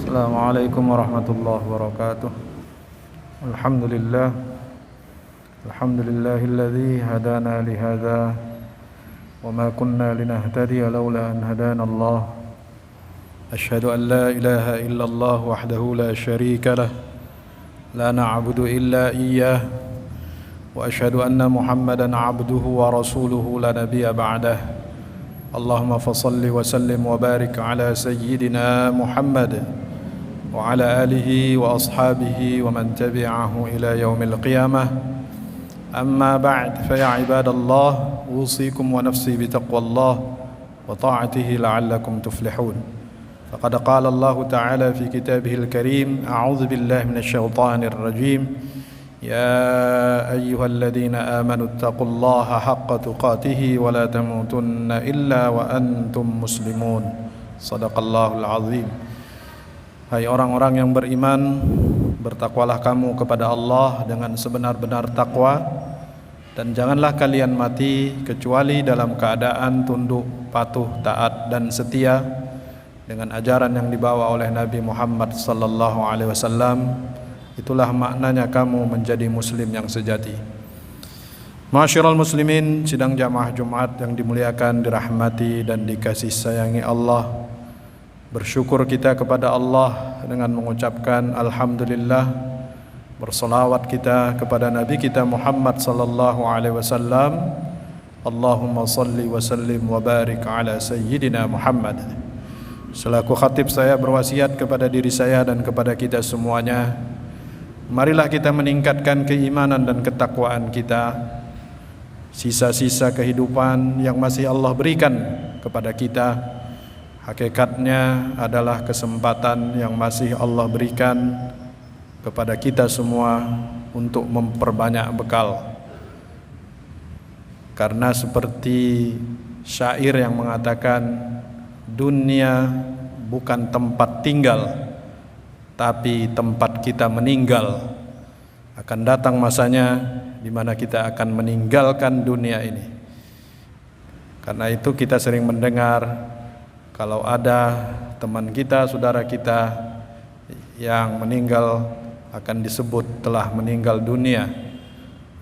Assalamualaikum warahmatullahi wabarakatuh. Alhamdulillah. Alhamdulillahilladzi hadana li hadza wa ma kunna linahtadiya laula an hadana Allah. Asyhadu an la ilaha illallah wahdahu la syarika lah. La na'budu illa iyyah. Wa asyhadu anna Muhammadan 'abduhu wa rasuluhu la nabiyya ba'dah. Allahumma fassalli wa sallim wa barik ala sayyidina Muhammad wa ala alihi wa ashabihi wa man tabi'ahu ila yaumil qiyamah. Amma ba'd, fa ya ibadallah, usikum wa nafsi bi taqwallah wa ta'atihi la'allakum tuflihun. Faqad qala Allah ta'ala fi kitabihil karim, a'udzu billahi minasy syaithanir rajim. Ya ayyuhalladzina amanu taqullaha haqqa tuqatih wa la tamutunna illa wa antum muslimun. Shadaqallahul azim. Hai orang-orang yang beriman, bertakwalah kamu kepada Allah dengan sebenar-benar takwa, dan janganlah kalian mati kecuali dalam keadaan tunduk, patuh, taat dan setia dengan ajaran yang dibawa oleh Nabi Muhammad sallallahu alaihi wasallam. Itulah maknanya kamu menjadi muslim yang sejati. Ma'asyiral muslimin, sidang jamaah Jumat yang dimuliakan, dirahmati dan dikasih sayangi Allah. Bersyukur kita kepada Allah dengan mengucapkan alhamdulillah. Bersolawat kita kepada Nabi kita Muhammad sallallahu alaihi wasallam. Allahumma salli wa sallim wa barik ala sayyidina Muhammad. Selaku khatib, saya berwasiat kepada diri saya dan kepada kita semuanya, marilah kita meningkatkan keimanan dan ketakwaan kita. Sisa-sisa kehidupan yang masih Allah berikan kepada kita, hakikatnya adalah kesempatan yang masih Allah berikan kepada kita semua untuk memperbanyak bekal. Karena seperti syair yang mengatakan, dunia bukan tempat tinggal, tapi tempat kita meninggal. Akan datang masanya di mana kita akan meninggalkan dunia ini. Karena itu kita sering mendengar kalau ada teman kita, saudara kita yang meninggal, akan disebut telah meninggal dunia.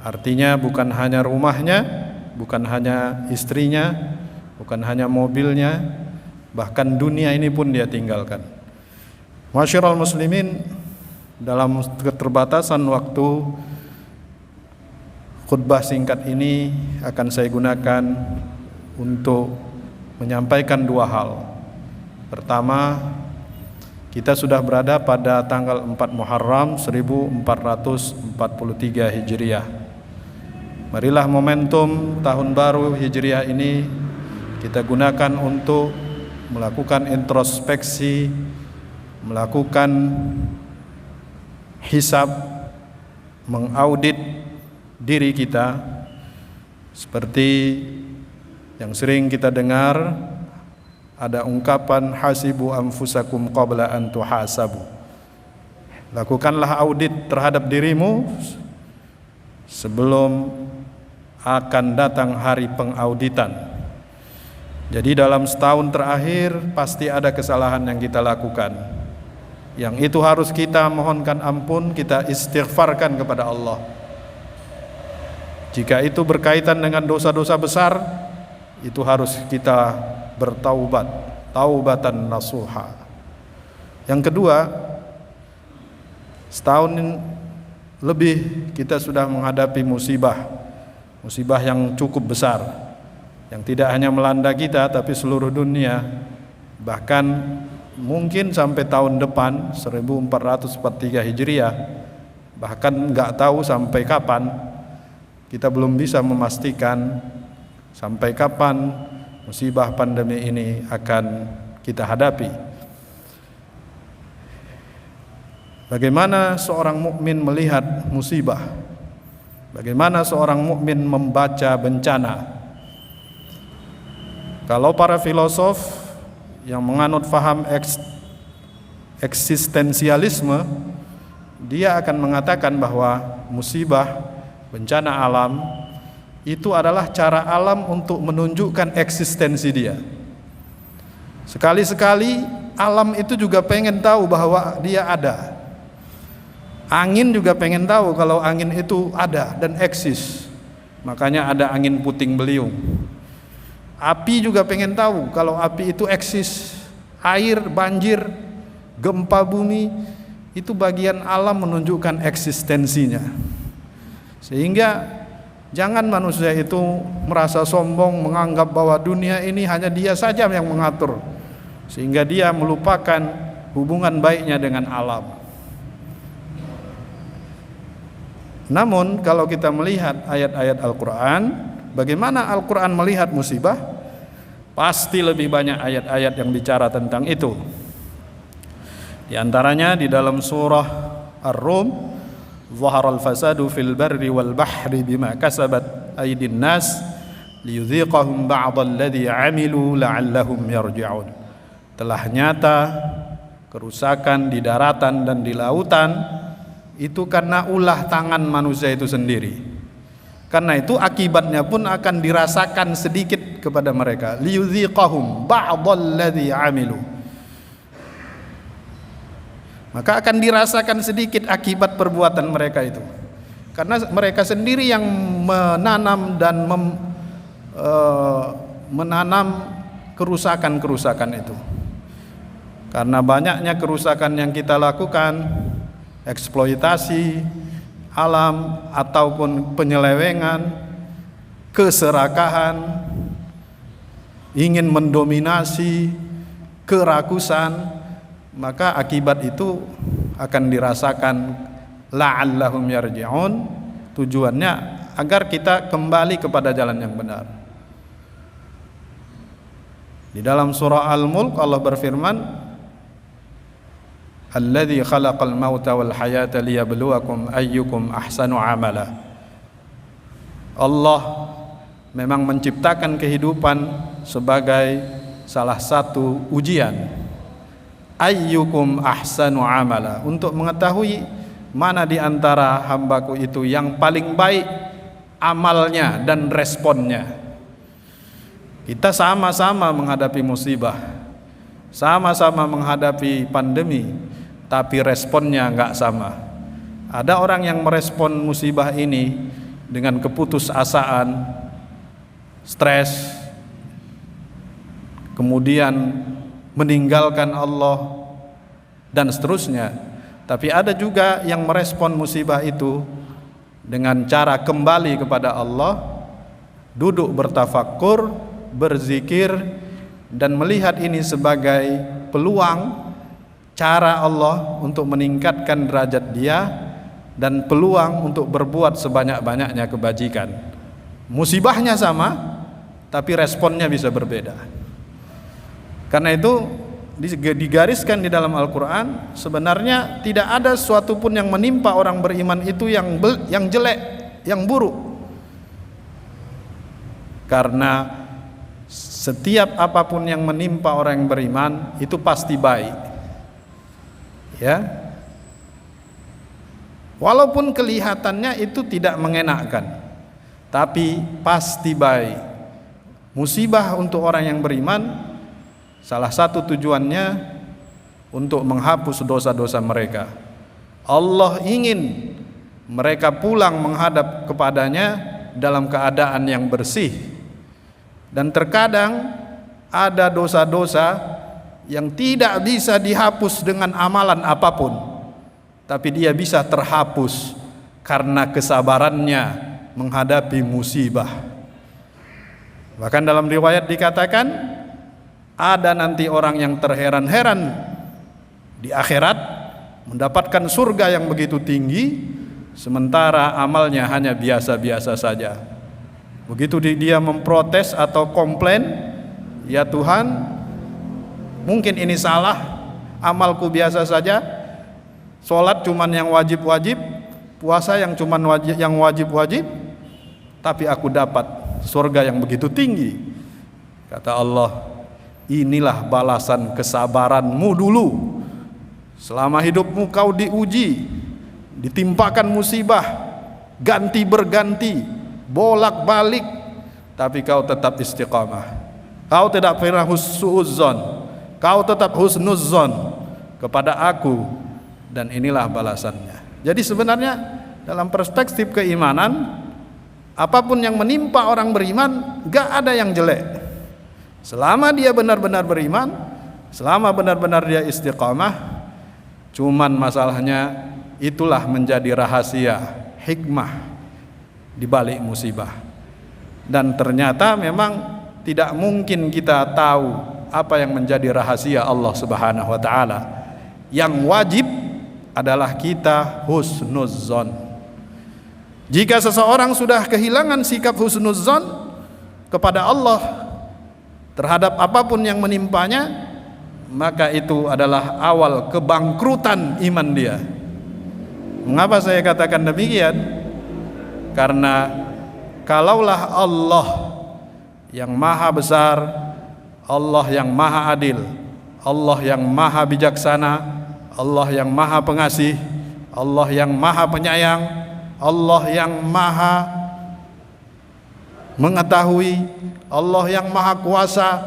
Artinya bukan hanya rumahnya, bukan hanya istrinya, bukan hanya mobilnya, bahkan dunia ini pun dia tinggalkan. Masyiral muslimin, dalam keterbatasan waktu, khutbah singkat ini akan saya gunakan untuk menyampaikan dua hal. Pertama, kita sudah berada pada tanggal 4 Muharram 1443 Hijriah. Marilah momentum tahun baru Hijriah ini kita gunakan untuk melakukan introspeksi, melakukan hisab, mengaudit diri kita. Seperti yang sering kita dengar, ada ungkapan hasibu anfusakum qabla an tuhasabu. Lakukanlah audit terhadap dirimu sebelum akan datang hari pengauditan. Jadi dalam setahun terakhir pasti ada kesalahan yang kita lakukan. Yang itu harus kita mohonkan ampun, kita istighfarkan kepada Allah. Jika itu berkaitan dengan dosa-dosa besar, itu harus kita bertaubat, taubatan nasuha. Yang kedua, setahun lebih kita sudah menghadapi musibah yang cukup besar, yang tidak hanya melanda kita tapi seluruh dunia. Bahkan mungkin sampai tahun depan 1443 Hijriah, bahkan nggak tahu sampai kapan. Kita belum bisa memastikan sampai kapan musibah pandemi ini akan kita hadapi. Bagaimana seorang mukmin melihat musibah? Bagaimana seorang mukmin membaca bencana? Kalau para filosof yang menganut faham eksistensialisme, dia akan mengatakan bahwa musibah, bencana alam itu adalah cara alam untuk menunjukkan eksistensi dia. Sekali-sekali alam itu juga pengen tahu bahwa dia ada. Angin juga pengen tahu kalau angin itu ada dan eksis. Makanya ada angin puting beliung. Api juga pengen tahu kalau api itu eksis. Air, banjir, gempa bumi, itu bagian alam menunjukkan eksistensinya. Sehingga jangan manusia itu merasa sombong, menganggap bahwa dunia ini hanya dia saja yang mengatur, sehingga dia melupakan hubungan baiknya dengan alam. Namun kalau kita melihat ayat-ayat Al-Quran, bagaimana Al-Quran melihat musibah, pasti lebih banyak ayat-ayat yang bicara tentang itu. Di antaranya di dalam surah Ar-Rum, Zaharal fasadu fil barri wal bahri bima kasabat aydin nas liyudhiqahum ba'dal ladzi 'amilu la'allahum yarji'un. Telah nyata kerusakan di daratan dan di lautan itu karena ulah tangan manusia itu sendiri. Karena itu akibatnya pun akan dirasakan sedikit kepada mereka. Liyudhiqahum ba'dal ladzi 'amilu. Maka akan dirasakan sedikit akibat perbuatan mereka itu. Karena mereka sendiri yang menanam dan menanam kerusakan-kerusakan itu. Karena banyaknya kerusakan yang kita lakukan, eksploitasi alam ataupun penyelewengan, keserakahan, ingin mendominasi, kerakusan, maka akibat itu akan dirasakan la'allahum yarji'un. Tujuannya agar kita kembali kepada jalan yang benar. Di dalam surah Al-Mulk Allah berfirman, alladzi khalaqal mauta wal hayata liyabluwakum ayyukum ahsanu amala. Allah memang menciptakan kehidupan sebagai salah satu ujian. Ayyukum ahsanu amala, untuk mengetahui mana di antara hambaku itu yang paling baik amalnya dan responnya. Kita sama-sama menghadapi musibah, sama-sama menghadapi pandemi, tapi responnya enggak sama. Ada orang yang merespon musibah ini dengan keputusasaan, stres, kemudian meninggalkan Allah dan seterusnya. Tapi ada juga yang merespon musibah itu dengan cara kembali kepada Allah, duduk bertafakkur, berzikir, dan melihat ini sebagai peluang, cara Allah untuk meningkatkan derajat dia dan peluang untuk berbuat sebanyak-banyaknya kebajikan. Musibahnya sama, tapi responnya bisa berbeda. Karena itu digariskan di dalam Al-Quran, sebenarnya tidak ada sesuatu pun yang menimpa orang beriman itu yang jelek, yang buruk. Karena setiap apapun yang menimpa orang yang beriman itu pasti baik. Ya. Walaupun kelihatannya itu tidak mengenakkan, tapi pasti baik. Musibah untuk orang yang beriman, salah satu tujuannya untuk menghapus dosa-dosa mereka. Allah ingin mereka pulang menghadap kepadanya dalam keadaan yang bersih. Dan terkadang ada dosa-dosa yang tidak bisa dihapus dengan amalan apapun, tapi dia bisa terhapus karena kesabarannya menghadapi musibah. Bahkan dalam riwayat dikatakan, ada nanti orang yang terheran-heran di akhirat mendapatkan surga yang begitu tinggi, sementara amalnya hanya biasa-biasa saja. Begitu dia memprotes atau komplain, ya Tuhan, mungkin ini salah, amalku biasa saja, sholat cuman yang wajib-wajib, puasa yang cuman wajib-wajib, tapi aku dapat surga yang begitu tinggi. Kata Allah, inilah balasan kesabaranmu dulu. Selama hidupmu kau diuji, ditimpakan musibah, ganti berganti, bolak-balik, tapi kau tetap istiqamah. Kau tidak pernah suudzon, kau tetap husnudzon kepada aku, dan inilah balasannya. Jadi sebenarnya dalam perspektif keimanan, apapun yang menimpa orang beriman, gak ada yang jelek. Selama dia benar-benar beriman, selama benar-benar dia istiqamah. Cuman masalahnya itulah menjadi rahasia, hikmah di balik musibah. Dan ternyata memang tidak mungkin kita tahu apa yang menjadi rahasia Allah Subhanahu wa taala. Yang wajib adalah kita husnudzon. Jika seseorang sudah kehilangan sikap husnudzon kepada Allah terhadap apapun yang menimpanya, maka itu adalah awal kebangkrutan iman dia. Mengapa saya katakan demikian? Karena kalaulah Allah yang maha besar, Allah yang maha adil, Allah yang maha bijaksana, Allah yang maha pengasih, Allah yang maha penyayang, Allah yang maha mengetahui, Allah yang maha kuasa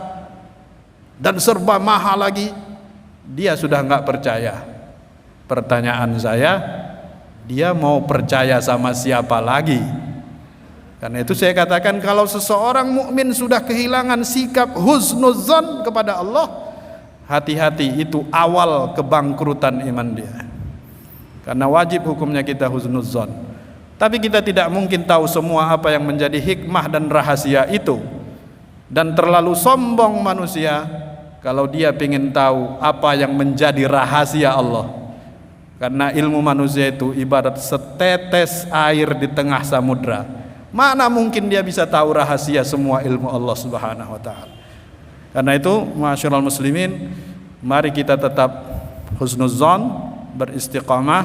dan serba maha lagi, dia sudah enggak percaya. Pertanyaan saya, dia mau percaya sama siapa lagi? Karena itu saya katakan, kalau seseorang mukmin sudah kehilangan sikap husnudzon kepada Allah, hati-hati, itu awal kebangkrutan iman dia. Karena wajib hukumnya kita husnudzon. Tapi kita tidak mungkin tahu semua apa yang menjadi hikmah dan rahasia itu. Dan terlalu sombong manusia kalau dia ingin tahu apa yang menjadi rahasia Allah. Karena ilmu manusia itu ibarat setetes air di tengah samudra. Mana mungkin dia bisa tahu rahasia semua ilmu Allah Subhanahu wa taala. Karena itu, ma'asyiral muslimin, mari kita tetap husnudzon, beristiqamah,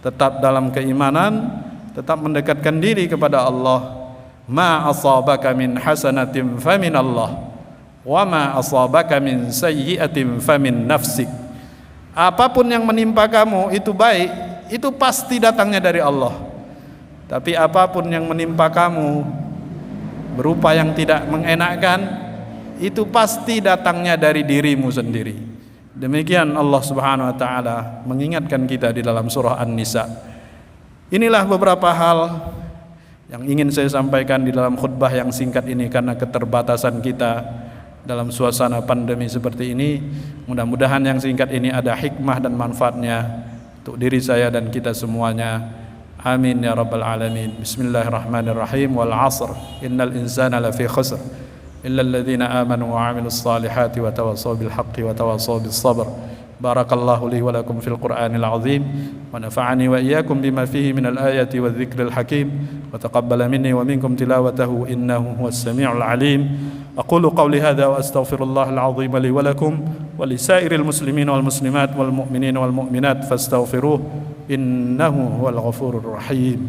tetap dalam keimanan, tetap mendekatkan diri kepada Allah. Ma asabaka min hasanatin famin Allah, wa ma asabaka min sayyi'atin famin nafsik. Apapun yang menimpa kamu itu baik, itu pasti datangnya dari Allah. Tapi apapun yang menimpa kamu berupa yang tidak mengenakkan, itu pasti datangnya dari dirimu sendiri. Demikian Allah Subhanahu wa taala mengingatkan kita di dalam surah An-Nisa. Inilah beberapa hal yang ingin saya sampaikan di dalam khutbah yang singkat ini, karena keterbatasan kita dalam suasana pandemi seperti ini. Mudah-mudahan yang singkat ini ada hikmah dan manfaatnya untuk diri saya dan kita semuanya. Amin ya rabbal alamin. Bismillahirrahmanirrahim. Wal 'asr innal insana lafi khusr illa alladhina amanu wa 'amilus salihati wa tawassaw bil haqqi wa tawassaw bis sabr. Barakallahu li wa lakum fil Qur'anil 'azim wa nafa'ani wa iyyakum bima fihi minal ayati wadh-dhikril hakim wa taqabbala minni wa minkum tilawatahu innahu huwas samiul 'alim. أقول قولي هذا وأستغفر الله العظيم لي ولكم ولسائر المسلمين والمسلمات والمؤمنين والمؤمنات فاستغفروه إنه هو الغفور الرحيم.